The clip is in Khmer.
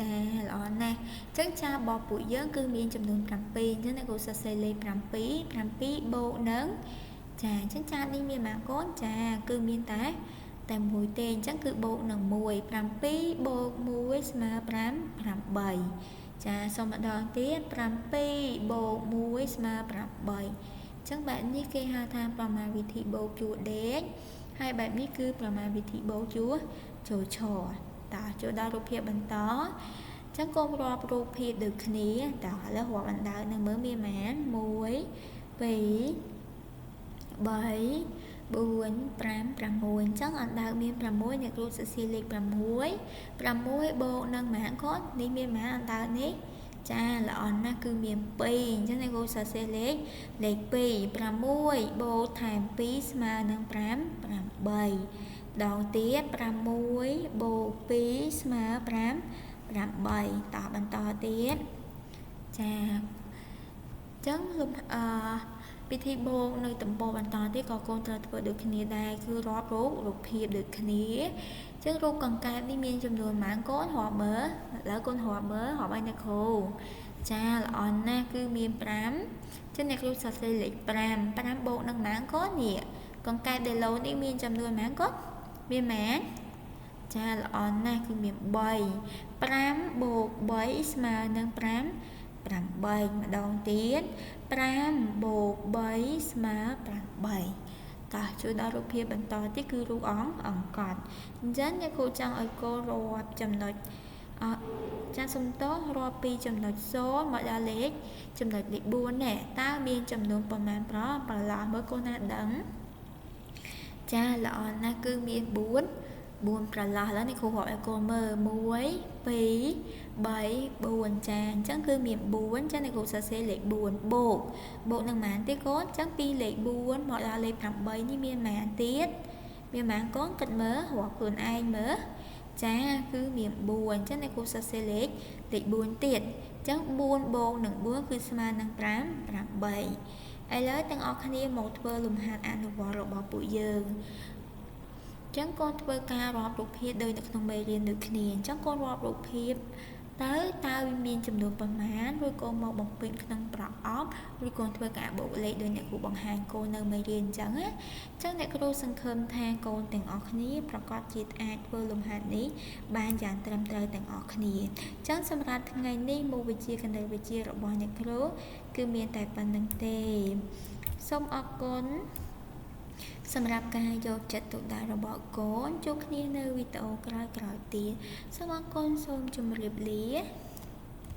ចាល្អណាស់អញ្ចឹងចាបបពួកយើងគឺមានចំនួន7អញ្ចឹងអ្នកគ្រូសរសេរលេខ7បូកនឹងចាអញ្ចឹងចានេះមានប៉ុន្មានកូនចាគឺមានតែមួយទេអញ្ចឹងគឺបូកនឹង1 7បូក1ស្មើ8ចាសូមម្ដងទៀត7បូក1ស្មើ8អញ្ចឹងបែបនេះគេហៅថាប្រមាណវិធីបូកជួរដេកហើយបែបនេះគឺប្រមាណវិធីបូកជួរចូលឈរតើចូលដល់រូបភាពបន្តអញ្ចឹងកុំរាប់រូបភាពដូចគ្នាតើឥឡូវរាប់អណ្ដើកនឹងមើលមានប៉ុន្មាន1 2 3 4 5 6អញ្ចឹងអណ្ដើកមាន6អ្នកគ្រូសរសេរលេខ6បូកនឹងប៉ុន្មានគាត់នេះមានប៉ុន្មានអណ្ដើកនេះចាល្អណាស់គឺមាន2អញ្ចឹងអ្នកគ្រូសរសេរលេខ2 6បូកថែម2ស្មើនឹង8ដងទៀត6បូក2ស្មើ8តបន្តទៀតចាអញ្ចឹងពិធីបូកនៅតំពោបន្តទៀតក៏កូនត្រូវធ្វើដូចគ្នាដែរគឺរាប់រូបភាពដូចគ្នាអញ្ចឹងរូបកង្កែបនេះមានចំនួនប៉ុន្មានកូនរាប់មើលឥឡូវកូនរាប់មើលរាប់ឲ្យអ្នកគ្រូចាល្អណាស់គឺមាន5អញ្ចឹងអ្នកគ្រូសរសេរលេខ5បូកនឹងប៉ុន្មានកូននេះកង្កែបដែលលោនេះមានចំនួនប៉ុន្មានកូនមានប៉ុន្មានចាល្អណាស់គឺមាន3បូក3ស្មើនឹង8ម្ដងទៀត5បូក3ស្មើ8តោះជួយដល់រូបភាពបន្តទៀតគឺរូបអង្កត់អញ្ចឹងអ្នកគ្រូចង់ឲ្យកូនរាប់ចំណុចចាសុំទោសរាប់ពីចំណុច0មកដល់លេខចំណុចលេខ4នេះតើមានចំនួនប៉ុន្មានប្រឡោះមើលកូនណាដឹងចាល្អណាស់គឺមាន4ប្រឡោះឥឡូវនេះគ្រូរាប់ឲ្យកូនមើល1 2 3 4ចាអញ្ចឹងគឺមាន4អញ្ចឹងអ្នកគ្រូសរសេរលេខ4បូកនឹងប៉ុន្មានទៀតកូនអញ្ចឹងពីលេខ4មកដល់លេខ8នេះមានប៉ុន្មានទៀតមានប៉ុន្មានកូនគិតមើលរាប់ខ្លួនឯងមើលចាគឺមាន4អញ្ចឹងអ្នកគ្រូសរសេរលេខ4ទៀតអញ្ចឹង4បូកនឹង4គឺស្មើនឹង8ឥឡូវទាំងអស់គ្នាមកធ្វើលំហាត់អនុវត្តរបស់ពួកយើងអញ្ចឹងកូនធ្វើការរាប់រូបភាពដូចនៅក្នុងមេរៀនដូចគ្នាអញ្ចឹងកូនរាប់រូបភាព តើវាមានចំនួនប៉ុន្មានរួចកូនមកបំពេញក្នុងប្រអប់ឬកូនធ្វើការបូកលេខដោយអ្នកគ្រូបង្ហាញកូននៅមេរៀនអញ្ចឹងណាអញ្ចឹងអ្នកគ្រូសង្ឃឹមថាកូនទាំងអស់គ្នាប្រកាសជាអាចធ្វើលំហាត់នេះបានយ៉ាងត្រឹមត្រូវទាំងអស់គ្នាអញ្ចឹងសម្រាប់ថ្ងៃនេះមុខវិជ្ជាគណិតវិទ្យារបស់អ្នកគ្រូគឺមានតែប៉ុណ្្នឹងទេសូមអរគុណសម្រាប់ការយកចិត្តទុកដាក់របស់កូនជួបគ្នានៅវីដេអូក្រោយៗទៀតសូមអរគុណសូមជម្រាបលា